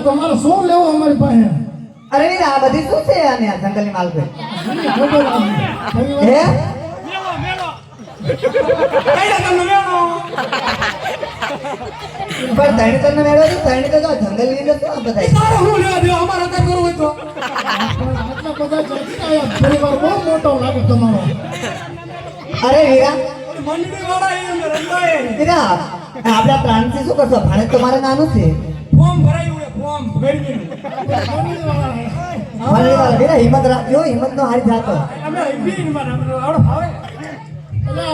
તમારે શું લેવું અમારી પાસે? અરે વીરા આ બધી શું છે આને આ જંગલની માલ છે હે પણ તણી મેળો છે તણી તો જંગલની અંદર શું બધા તારે શું લેવા દેવા અમારે કાંઈ કરવું હોય તો આટલા બધા જતી આયા પરિવાર બહુ મોટો લાગે તમારો. અરે વીરા મંડળી વાળા એ અંદર રંગાય વીરા આપડા પ્રાણથી શું કરશો ભાણે તમારે નાનું છે ફોર્મ ભરાયું છે ફોર્મ ભરીને મંડળી વાળા વીરા હિંમત રાખજો હિંમત નો હારી જાતો અમે બીન માં આવડો ભાવે એટલે